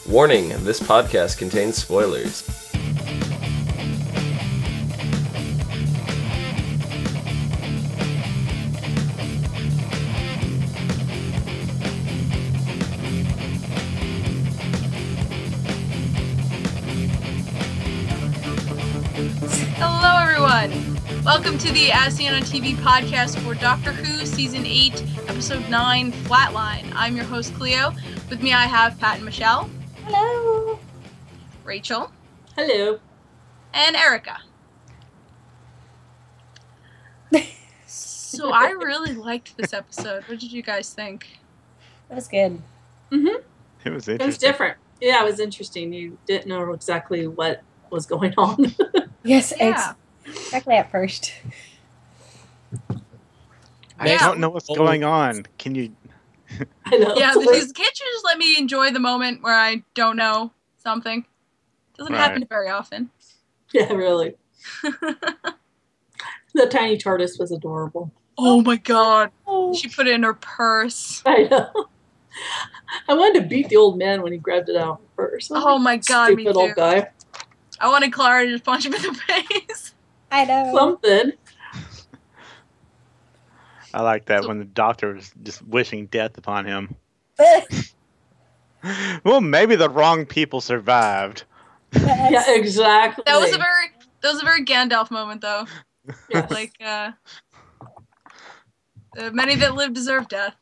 Warning, this podcast contains spoilers. Hello everyone! Welcome to the As Seen on TV podcast for Doctor Who Season 8, Episode 9, Flatline. I'm your host, Cleo. With me I have Pat and Michelle. Hello! Rachel. Hello. And Erica. So I really liked this episode. What did you guys think? That was good. Mm-hmm. It was interesting. It was different. Yeah, it was interesting. You didn't know exactly what was going on. Yes, Yeah. exactly at first. I don't know what's going on. Can you... I know. Yeah, can't you just let me enjoy the moment where I don't know something? Doesn't happen very often. Yeah, really. The tiny TARDIS was adorable. Oh my god. Oh. She put it in her purse. I know. I wanted to beat the old man when he grabbed it out of her purse. Oh my god, me Stupid too. old guy. I wanted Clara to just punch him in the face. I know. Something. I like that when the doctor was just wishing death upon him. Well, maybe the wrong people survived. Yeah, exactly. That was a very Gandalf moment, though. Yes. Like, many that live deserve death.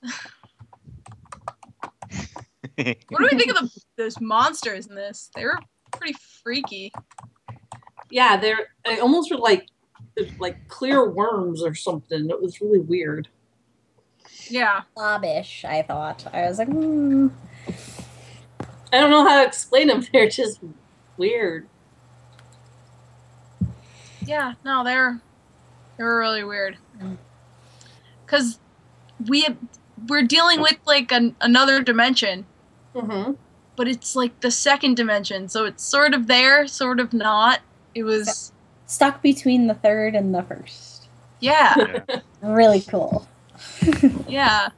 What do we think of those monsters in this? They were pretty freaky. Yeah, they almost were like clear worms or something. It was really weird. Yeah. Blobbish, I thought. I was like, I don't know how to explain them. They're just weird. Yeah, no, they were really weird. Because we're dealing with, like, another dimension. Mm-hmm. But it's, like, the second dimension. So it's sort of there, sort of not. It was... stuck between the third and the first. Yeah. Really cool. Yeah.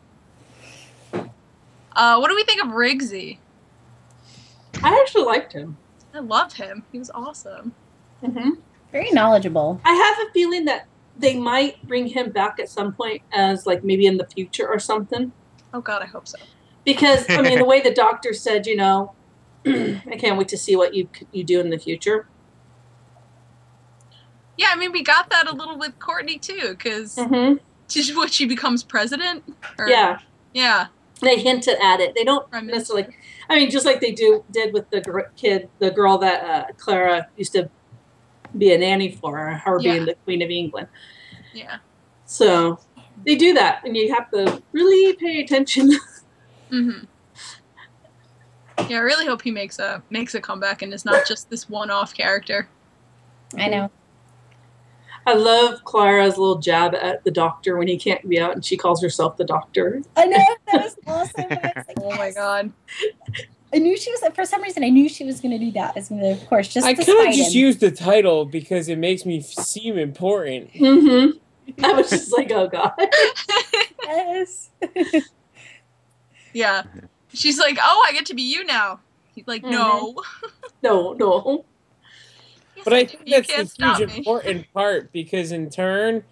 What do we think of Riggsy? I actually liked him. I love him. He was awesome. Mm-hmm. Very knowledgeable. I have a feeling that they might bring him back at some point as, like, maybe in the future or something. Oh, God, I hope so. Because, I mean, the way the doctor said, you know, I can't wait to see what you do in the future. Yeah, I mean, we got that a little with Courtney, too, because she becomes president? Or, Yeah. Yeah. They hinted at it. They don't necessarily... I mean, just like they did with the girl that Clara used to be a nanny for, her being the Queen of England. Yeah. So, they do that, and you have to really pay attention. Mm-hmm. Yeah, I really hope he makes a comeback and is not just this one-off character. I know. I love Clara's little jab at the doctor when he can't be out and she calls herself the doctor. I know, that was awesome. I was like, Oh my god. I knew she was, for some reason, I knew she was going to do that. I was going to, of course, just I to could have spite just him. used the title because it makes me seem important. Mm-hmm. I was just like, oh god. Yes. Yeah. She's like, oh, I get to be you now. He's like, no. No. Yes, But I do. think You that's can't the stop huge me. important part because in turn,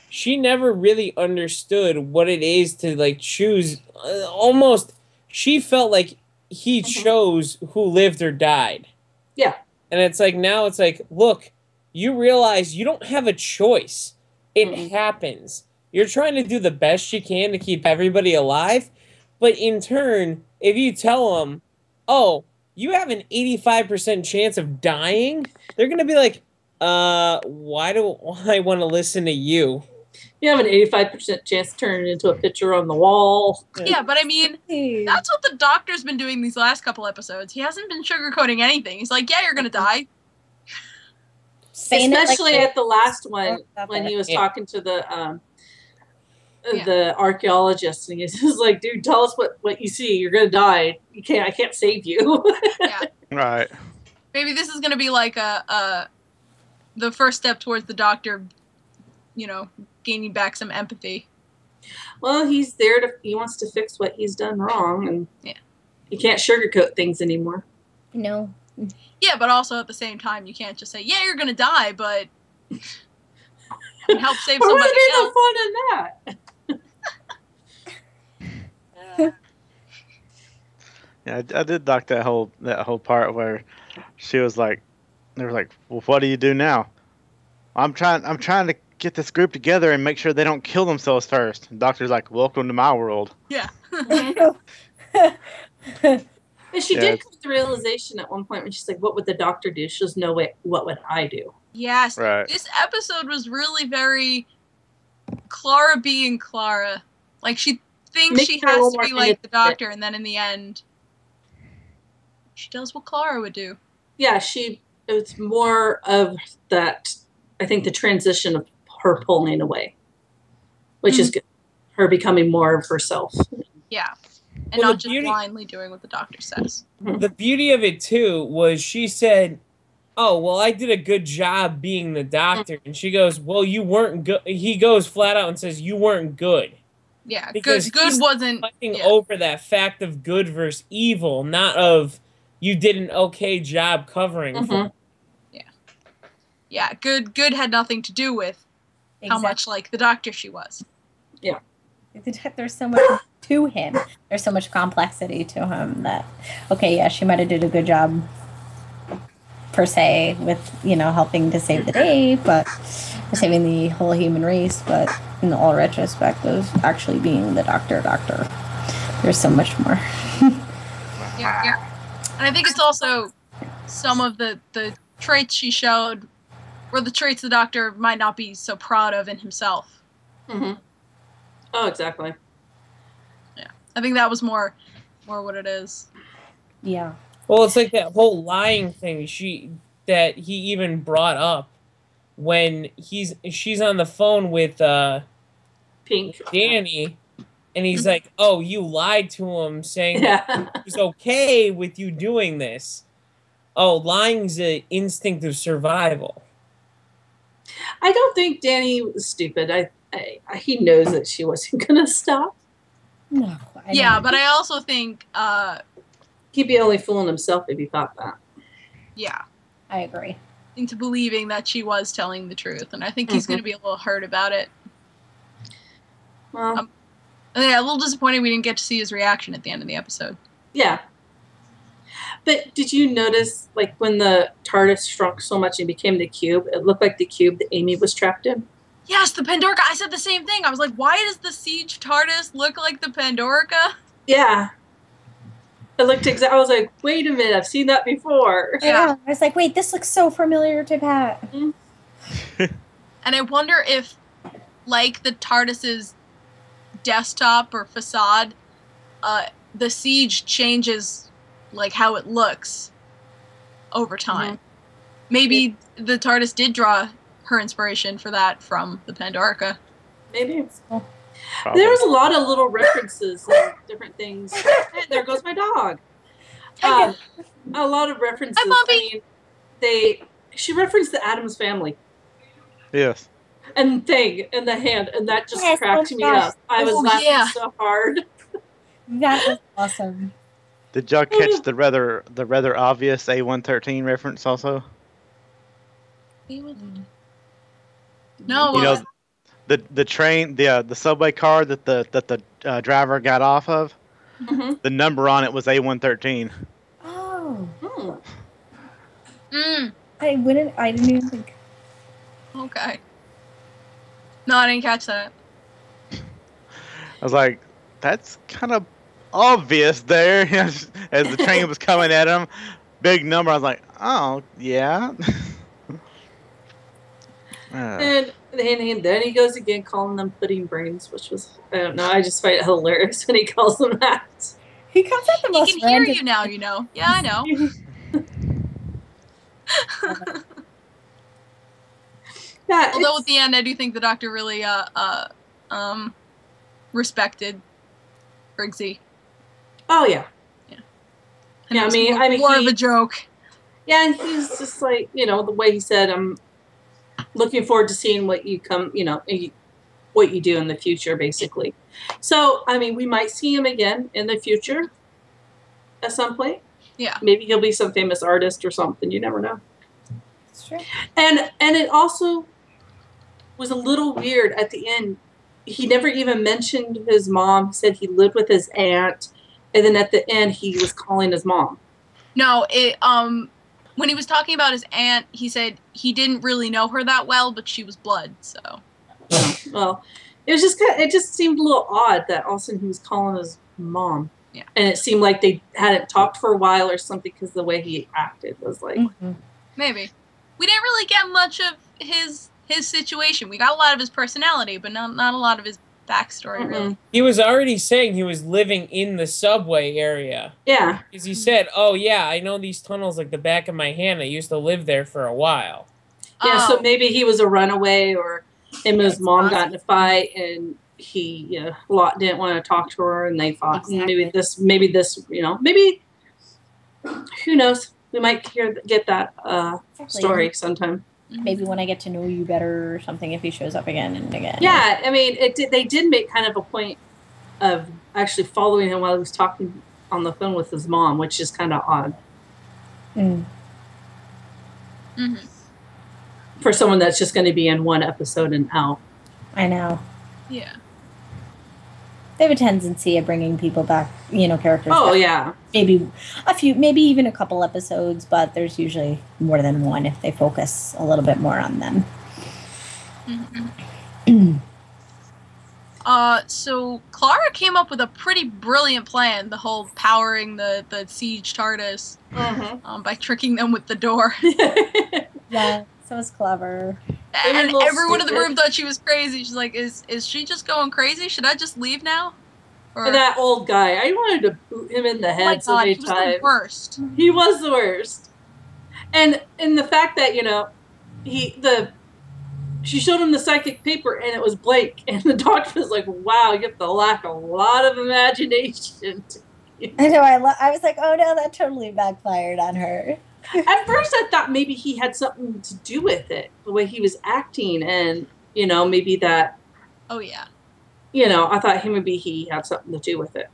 she never really understood what it is to like choose. Almost, she felt like he chose who lived or died. Yeah. And it's like, now it's like, look, you realize you don't have a choice. It happens. You're trying to do the best you can to keep everybody alive. But in turn, if you tell them, oh, you have an 85% chance of dying, they're going to be like, why do I want to listen to you? You have an 85% chance to turn it into a picture on the wall. Yeah, but I mean, that's what the doctor's been doing these last couple episodes. He hasn't been sugarcoating anything. He's like, yeah, you're going to die. Especially at the last one when he was talking to the archaeologist, and he's just like, dude, tell us what you see. You're gonna die. I can't save you. Yeah. Right. Maybe this is gonna be like the first step towards the doctor, gaining back some empathy. Well, he wants to fix what he's done wrong, and he can't sugarcoat things anymore. No. Yeah, but also at the same time, you can't just say, "Yeah, you're gonna die," but and help save What somebody would be else. the fun in that? Yeah, I did like that whole part where she was like, they were like, "Well, what do you do now?" I'm trying to get this group together and make sure they don't kill themselves first. And Doctor's like, "Welcome to my world." Yeah. And she did come to the realization at one point when she's like, "What would the Doctor do?" She goes, "No, wait, what would I do?" Yes. Right. This episode was really very Clara being Clara. Like, she thinks Makes she her a has little to more be like the independent. Doctor, and then in the end, she does what Clara would do. Yeah, it's more of that, I think, the transition of her pulling away, which is good. Her becoming more of herself. Yeah. And Well, not just blindly doing what the Doctor says. The beauty of it, too, was she said, "Oh, well, I did a good job being the Doctor." And she goes, "Well, you weren't good." He goes flat out and says, "You weren't good." Yeah, Because good he's wasn't fighting over that fact of good versus evil, not of you did an okay job covering for. Yeah, good had nothing to do with how much like the Doctor she was. Yeah. There's so much to him. There's so much complexity to him that, okay, yeah, she might have did a good job per se with, helping to save the day, but saving the whole human race, but in all retrospect of actually being the doctor, there's so much more. Yeah. And I think it's also some of the traits she showed were the traits the Doctor might not be so proud of in himself. Mm-hmm. Oh, exactly. Yeah. I think that was more what it is. Yeah. Well, it's like that whole lying thing that he even brought up when she's on the phone with Pink Danny, and he's like, "Oh, you lied to him, saying that it was okay with you doing this." Oh, lying's an instinct of survival. I don't think Danny was stupid. He knows that she wasn't going to stop. No. But I also think he'd be only fooling himself if he thought that. Yeah. I agree. Into believing that she was telling the truth, and I think he's going to be a little hurt about it. Well, a little disappointed we didn't get to see his reaction at the end of the episode. Yeah. But did you notice, like, when the TARDIS shrunk so much and became the cube, it looked like the cube that Amy was trapped in? Yes, the Pandorica. I said the same thing. I was like, why does the Siege TARDIS look like the Pandorica? Yeah. It looked I was like, wait a minute, I've seen that before. Yeah. I was like, wait, this looks so familiar to Pat. Mm-hmm. And I wonder if, like the TARDIS's desktop or facade, the Siege changes like how it looks over time. Mm-hmm. Maybe the TARDIS did draw her inspiration for that from the Pandorica. Maybe. There's a lot of little references and different things. Hey, there goes my dog. A lot of references. Hi, Bobby. I mean, she referenced the Addams Family. Yes. And thing in the hand, and that just cracked me up. I was laughing so hard. That was awesome. Did y'all catch the rather obvious A113 reference also? No. You know, the train, the subway car that the driver got off of. Mm-hmm. The number on it was A113. Oh. Mm. I didn't even think. Okay. No, I didn't catch that. I was like, that's kind of obvious there. As the train was coming at him, big number. I was like, oh yeah. And then he goes again calling them pudding brains, which was, I don't know, I just find it hilarious when he calls them that. He comes at the most He can hear you now, you know. Yeah, I know. Yeah, although at the end, I do think the Doctor really respected Briggsy. Oh yeah. Yeah. And yeah, I mean, more of a joke. Yeah, and he's just like, the way he said, I'm looking forward to seeing what you what you do in the future, basically. So, I mean, we might see him again in the future at some point. Yeah. Maybe he'll be some famous artist or something. You never know. It's true. And it also was a little weird at the end. He never even mentioned his mom. He said he lived with his aunt, and then at the end he was calling his mom. No, when he was talking about his aunt, he said he didn't really know her that well, but she was blood. So. Well, it just seemed a little odd that all of a sudden he was calling his mom. Yeah. And it seemed like they hadn't talked for a while or something because the way he acted was like. Mm-hmm. Maybe. We didn't really get much of his situation. We got a lot of his personality, but not a lot of his backstory, really. He was already saying he was living in the subway area. Yeah. Because he said, oh, yeah, I know these tunnels like the back of my hand. I used to live there for a while. Yeah, so maybe he was a runaway or him and his mom got in a fight and he didn't want to talk to her and they thought maybe this, maybe, who knows? We might get that story sometime. Maybe when I get to know you better or something, if he shows up again and again. Yeah, I mean, they did make kind of a point of actually following him while he was talking on the phone with his mom, which is kind of odd. For someone that's just going to be in one episode and out. I know. Yeah. They have a tendency of bringing people back, characters. Oh, back. yeah. Maybe a few, maybe even a couple episodes, but there's usually more than one if they focus a little bit more on them. So Clara came up with a pretty brilliant plan, the whole powering the siege TARDIS by tricking them with the door. Yeah, so it's clever. And everyone in the room thought she was crazy. She's like, is she just going crazy? Should I just leave now? Or... And that old guy, I wanted to boot him in the head so many times. He was the worst. He was the worst. And the fact that, she showed him the psychic paper and it was blank. And the doctor was like, wow, you have to lack a lot of imagination. I know, I was like, oh no, that totally backfired on her. At first I thought maybe he had something to do with it, the way he was acting and, maybe that. Oh, yeah. I thought maybe he had something to do with it.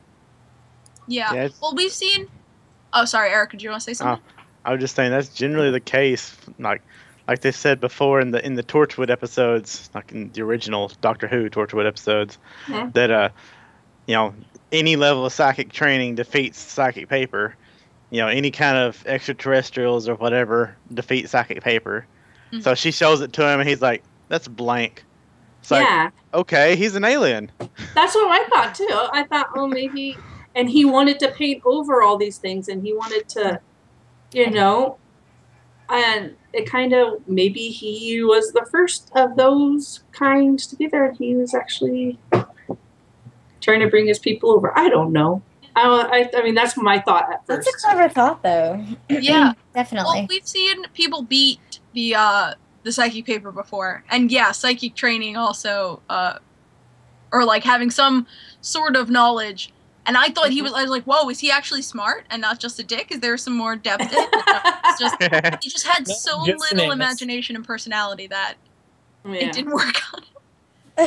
Yeah. Well, we've seen. Oh, sorry, Erica. Do you want to say something? I was just saying that's generally the case. Like they said before in the Torchwood episodes, like in the original Doctor Who Torchwood episodes, that any level of psychic training defeats psychic paper. Any kind of extraterrestrials or whatever defeat psychic paper. So she shows it to him and he's like, that's blank. It's like, okay, he's an alien. That's what I thought too. I thought, oh, maybe, and he wanted to paint over all these things and he wanted to, and it kind of, maybe he was the first of those kinds to be there. He was actually trying to bring his people over. I don't know. I mean, that's my thought at first. That's a clever thought, though. Yeah, definitely. Well, we've seen people beat the psychic paper before, and psychic training also, or like having some sort of knowledge. And I thought I was like, whoa, is he actually smart and not just a dick? Is there some more depth in it? He just had so little imagination and personality that it didn't work on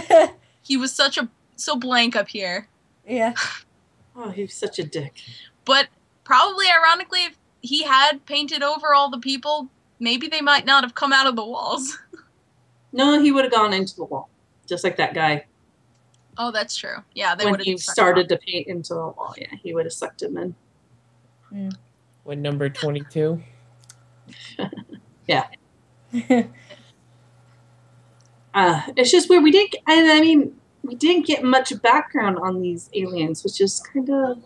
him. He was so blank up here. Yeah. Oh, he was such a dick. But probably, ironically, if he had painted over all the people, maybe they might not have come out of the walls. No, he would have gone into the wall, just like that guy. Oh, that's true. Yeah, they when would have he started to paint into the wall. Yeah, he would have sucked him in. When number 22? Yeah. It's just weird. We didn't get much background on these aliens, which is kind of.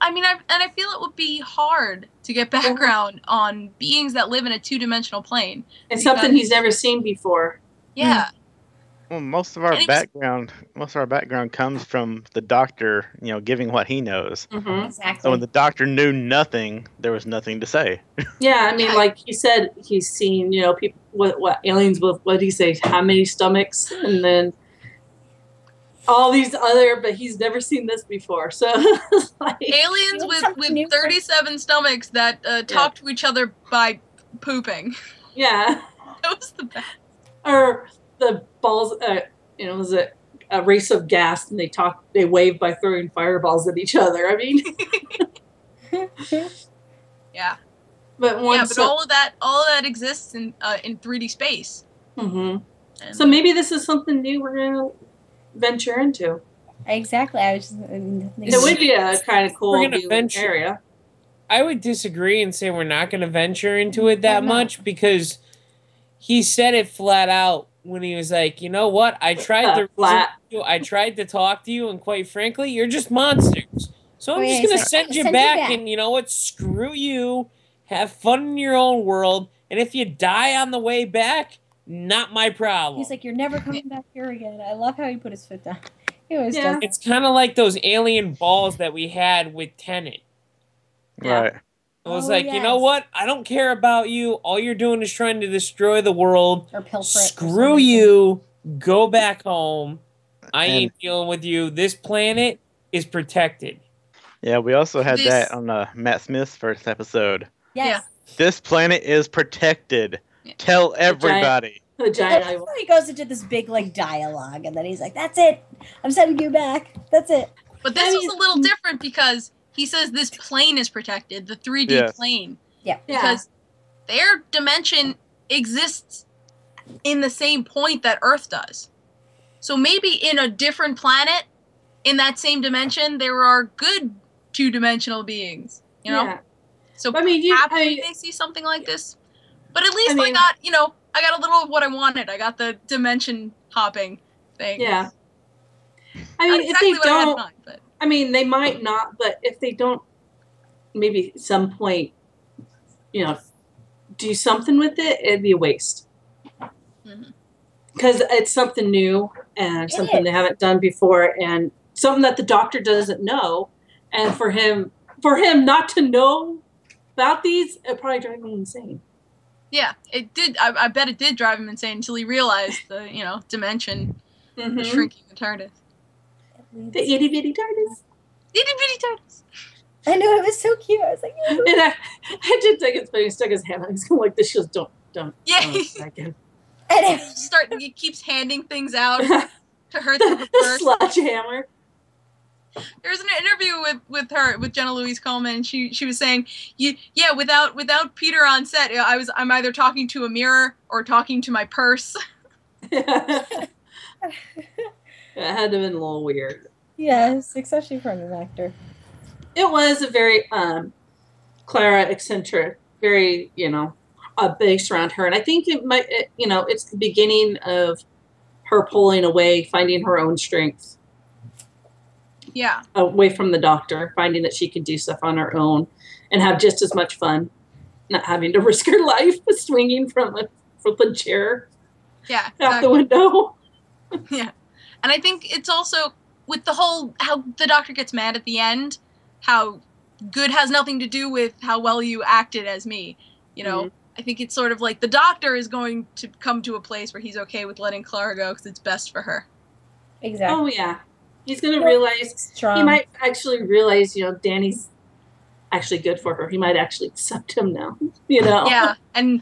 I feel it would be hard to get background on beings that live in a two-dimensional plane. It's something he's never seen before. Yeah. Well, most of our background comes from the Doctor, giving what he knows. Mm-hmm. Exactly. So when the Doctor knew nothing, there was nothing to say. Yeah, like he said, he's seen, people, what aliens with, what did he say, how many stomachs, and then all these but he's never seen this before. So aliens with 37 stomachs that talk to each other by pooping. Yeah. That was the best. Or the balls, was it a race of gas and they wave by throwing fireballs at each other? I mean, Yeah. But once, but all of that exists in 3D space. Mm-hmm. So maybe this is something new we're gonna venture into. Exactly. I was just. It would be a kind of cool area. I would disagree and say we're not going to venture into it that much because he said it flat out when he was like, you know what? I tried to talk to you, and quite frankly, you're just monsters. So I'm just going to send you back, and you know what? Screw you. Have fun in your own world, and if you die on the way back, not my problem. He's like, you're never coming back here again. I love how he put his foot down. It's kind of like those alien balls that we had with Tenet. Right. It was you know what? I don't care about you. All you're doing is trying to destroy the world. Or pilfer it. Screw you. Go back home. I ain't dealing with you. This planet is protected. Yeah, we also had that on Matt Smith's first episode. Yes. This planet is protected. Yeah. Tell everybody. The giant he goes into this big dialogue, and then he's like, "That's it. I'm sending you back. That's it." But this was a little different because he says this plane is protected, the 3D plane. Yeah. Because their dimension exists in the same point that Earth does. So maybe in a different planet, in that same dimension, there are good two-dimensional beings. You know. Yeah. So they see something like this. But at least I got a little of what I wanted. I got the dimension hopping thing. Yeah. If they don't, they might not, but if they don't, maybe at some point, do something with it, it'd be a waste. Because it's something new and something they haven't done before and something that the Doctor doesn't know. And for him not to know about these, it probably drive him insane. Yeah, it did. I bet it did drive him insane until he realized the, dimension, the shrinking the TARDIS. The itty bitty TARDIS. Itty bitty TARDIS. I know, it was so cute. I was like, and I did think it's funny. He stuck his hand out. He's going like this. She goes, don't. Yeah. And he keeps handing things out to her through the first. Sledgehammer. There's an interview with Jenna Coleman, and she was saying, without Peter on set, I'm either talking to a mirror or talking to my purse. It had to have been a little weird. Yes, especially from an actor. It was a very Clara eccentric, very based around her, and I think it might it's the beginning of her pulling away, finding her own strength. Yeah. Away from the Doctor, finding that she could do stuff on her own and have just as much fun, not having to risk her life swinging from the chair. Yeah. Out the window. Yeah. And I think it's also with the whole how the Doctor gets mad at the end, how good has nothing to do with how well you acted as me. I think it's sort of like the Doctor is going to come to a place where he's okay with letting Clara go because it's best for her. Exactly. Oh, yeah. He's going to realize, he might actually realize, Danny's actually good for her. He might actually accept him now, Yeah, and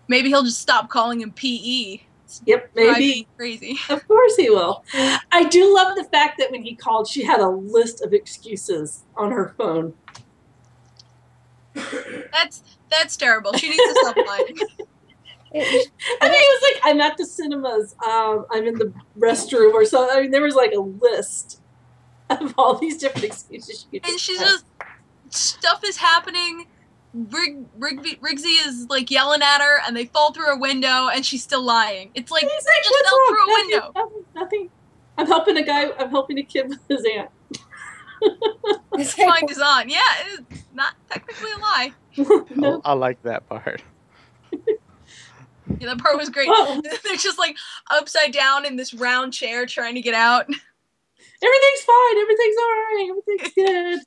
maybe he'll just stop calling him P.E. Yep, maybe. Crazy. Of course he will. I do love the fact that when he called, she had a list of excuses on her phone. That's terrible. She needs to stop lying. It was like, I'm at the cinemas, I'm in the restroom or something. There was a list of all these different excuses she could and she's just, stuff is happening, Rigsy is yelling at her, and they fall through a window, and she's still lying. It's like, she just fell through a window. Nothing. I'm helping a kid with his aunt. Find his aunt. Yeah, it's not technically a lie. No. I like that part. Yeah, that part was great. They're just upside down in this round chair trying to get out. Everything's fine. Everything's all right. Everything's good.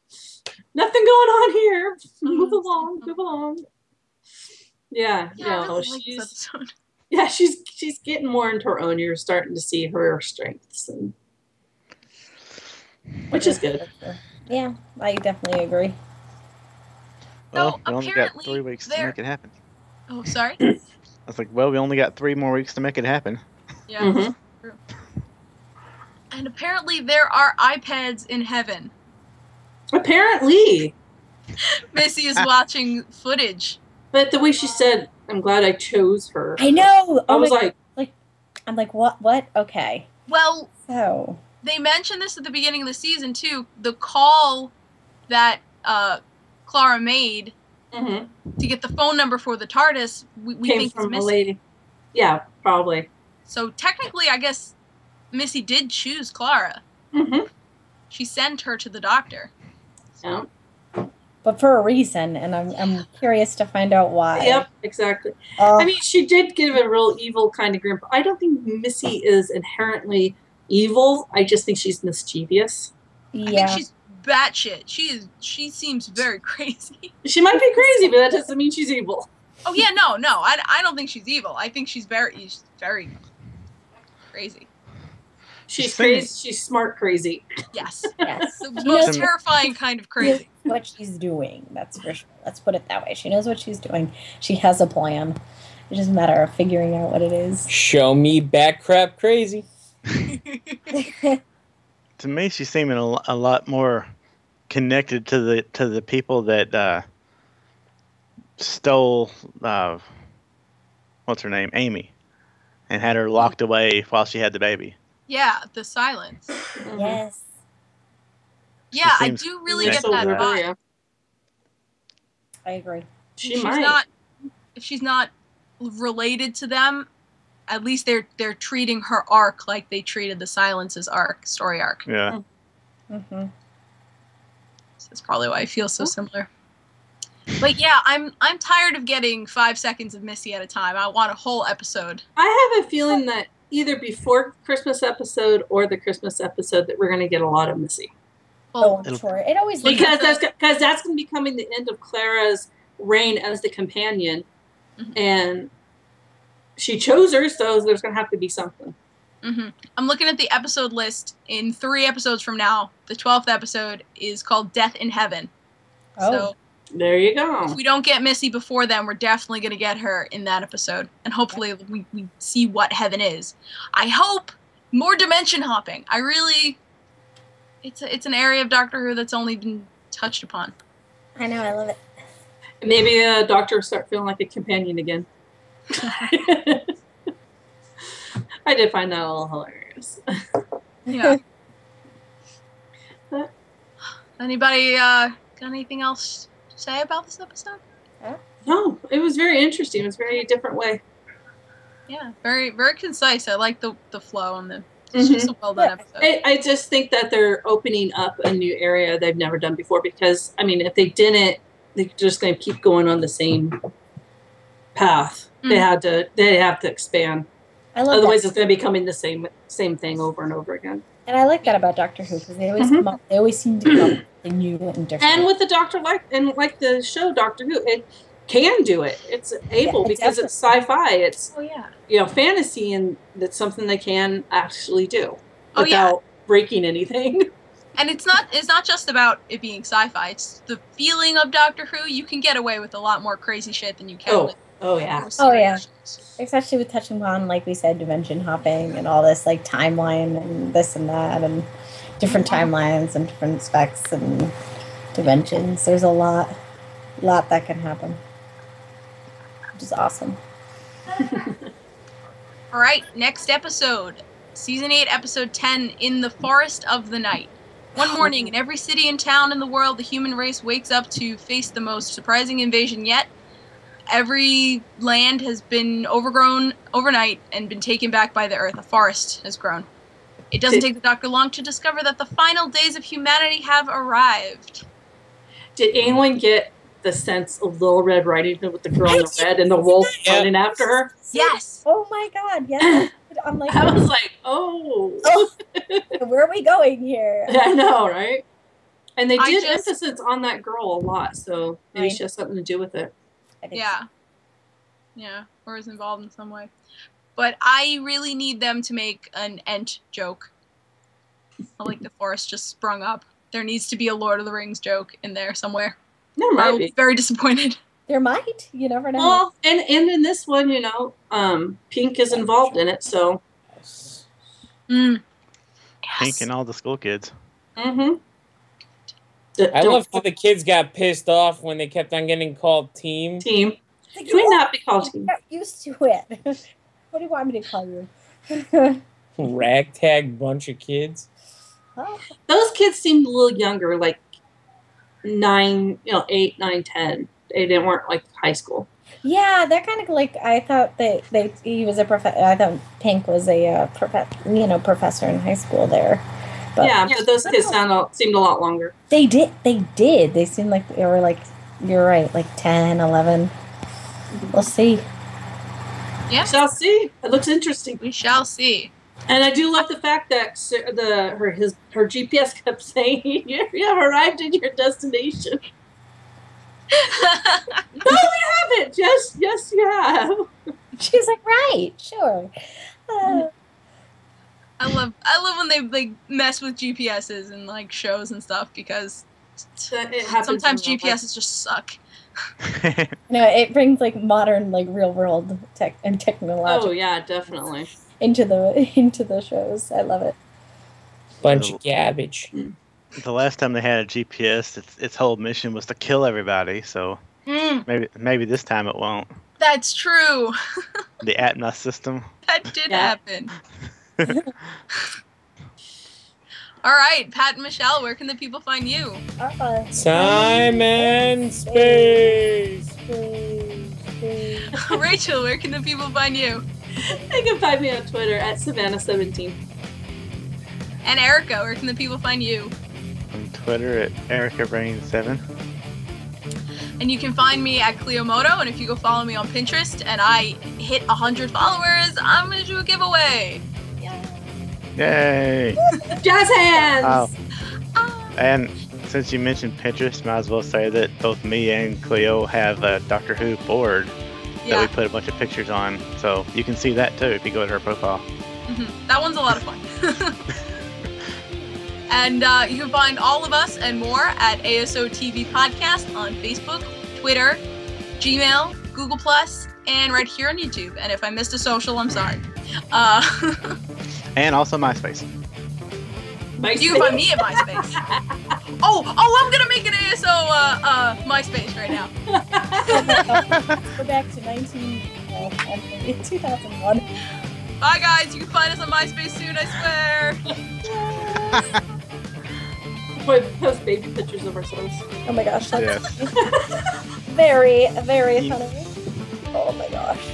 Nothing going on here. Move along. Yeah, she's getting more into her own. You're starting to see her strengths, which is good. Yeah, I definitely agree. Well, we only got 3 weeks to make it happen. Oh, sorry? I was like, well, we only got 3 more weeks to make it happen. Yeah, true. And apparently there are iPads in heaven. Apparently. Missy is watching footage. But the way she said, "I'm glad I chose her." I know. I was I'm like, what? Okay. Well, So they mentioned this at the beginning of the season too. The call that Clara made mm-hmm. to get the phone number for the TARDIS, we Came think from is a Missy. lady. Yeah, probably. So technically, I guess Missy did choose Clara. Mm-hmm. She sent her to the doctor. Yeah. but for a reason, and I'm curious to find out why. Yep, exactly. I mean, she did give a real evil kind of grin. I don't think Missy is inherently evil. I just think she's mischievous. I think she's batshit. She seems very crazy. She might be crazy, but that doesn't mean she's evil. Oh yeah, no. I don't think she's evil. I think she's very crazy. She's crazy. She's smart crazy. Yes. Yes. The most terrifying kind of crazy. What she's doing, that's for sure. Let's put it that way. She knows what she's doing. She has a plan. It's just a matter of figuring out what it is. Show me back crap crazy. To me, she's seeming a lot more connected to the people that stole what's her name, Amy, and had her locked away while she had the baby. Yeah, the silence. Yes. Yeah, I do really get that vibe. Yeah. I agree. If she's not related to them, at least they're treating her arc like they treated the Silence's story arc. Yeah. Mm-hmm. So that's probably why I feel so similar. But yeah, I'm tired of getting 5 seconds of Missy at a time. I want a whole episode. I have a feeling that either before Christmas episode or the Christmas episode that we're going to get a lot of Missy. Oh, I'm sure. It always because that's going to be coming the end of Clara's reign as the companion, and she chose her, so there's going to have to be something. Mm-hmm. I'm looking at the episode list. In 3 episodes from now, the 12th episode is called Death in Heaven. Oh. So there you go. If we don't get Missy before then, we're definitely going to get her in that episode. And hopefully we see what heaven is. I hope more dimension hopping. It's an area of Doctor Who that's only been touched upon. I know, I love it. Maybe the Doctor will start feeling like a companion again. I did find that a little hilarious. Yeah. Anybody got anything else to say about this episode? No, it was very interesting. It was a very different way. Yeah, very very concise. I like the flow and it's just a well done episode. I just think that they're opening up a new area they've never done before, because I mean, if they didn't, they're just going to keep going on the same path. They have to expand. Otherwise, it's going to be becoming the same thing over and over again. And I like that about Doctor Who, because they always come up. They always seem to come up with something new and different. And with the Doctor, like the show Doctor Who, it can do it. It's able because it's sci-fi. It's fantasy, and that's something they can actually do without breaking anything. And it's not just about it being sci-fi. It's the feeling of Doctor Who. You can get away with a lot more crazy shit than you can with especially with touching on, like we said, dimension hopping and all this, like timeline and this and that, and different timelines and different specs and dimensions. There's a lot that can happen, which is awesome. All right, next episode, season 8, episode 10, In the Forest of the Night. One morning, in every city and town in the world, the human race wakes up to face the most surprising invasion yet. Every land has been overgrown overnight and been taken back by the earth. A forest has grown. It doesn't take the Doctor long to discover that the final days of humanity have arrived. Did anyone get the sense of Little Red Riding Hood with the girl in the red and the wolf running after her? Yes. Oh my God, yes. I'm like, I was like, oh. Where are we going here? I know, right? And they did emphasis on that girl a lot, so maybe she has something to do with it. Yeah, or is involved in some way. But I really need them to make an Ent joke. Like the forest just sprung up. There needs to be a Lord of the Rings joke in there somewhere. There might I'll be very disappointed. There might. You never know. Well, and in this one, Pink is involved in it, so. Pink and all the school kids. Mm-hmm. I love how the kids got pissed off when they kept on getting called team. Team. Can we not be called team? Got used to it. What do you want me to call you? Ragtag bunch of kids. Oh. Those kids seemed a little younger, like 9, 8, 9, 10. They weren't like high school. Yeah, they're kind of like, I thought he was a professor. I thought Pink was a professor in high school there. But yeah, but those kids seemed a lot longer. They did. They seemed like they were like, you're right, like 10, 11. We'll see. Yeah. We shall see. It looks interesting. We shall see. And I do love the fact that her GPS kept saying, "You have arrived at your destination." No, we haven't. Yes, you have. She's like, right, sure. I love when they like mess with GPSs and like shows and stuff because sometimes GPSs just suck. No, it brings like modern, like real world tech and technology. Oh yeah, definitely. Into the shows. I love it. Bunch of garbage. The last time they had a GPS, its whole mission was to kill everybody. So maybe this time it won't. That's true. The Atmos system. That did happen. All right, Pat and Michelle, where can the people find you? Time and space. Rachel, where can the people find you? They can find me on Twitter at Savannah17. And Erica, where can the people find you? On Twitter at EricaBrain7. And you can find me at Cleomoto, and if you go follow me on Pinterest and I hit 100 followers, I'm going to do a giveaway. Yay! Jazz hands! And since you mentioned Pinterest, might as well say that both me and Cleo have a Doctor Who board that we put a bunch of pictures on. So you can see that too if you go to her profile. Mm-hmm. That one's a lot of fun. And you can find all of us and more at ASO TV Podcast on Facebook, Twitter, Gmail, Google+, and right here on YouTube. And if I missed a social, I'm sorry. And also MySpace. You can find me at MySpace. Oh, I'm gonna make an ASO MySpace right now. Go back to 2001. Bye guys, you can find us on MySpace soon, I swear. We post baby pictures of ourselves. Oh my gosh, that's Yes. very, very funny. Oh my gosh.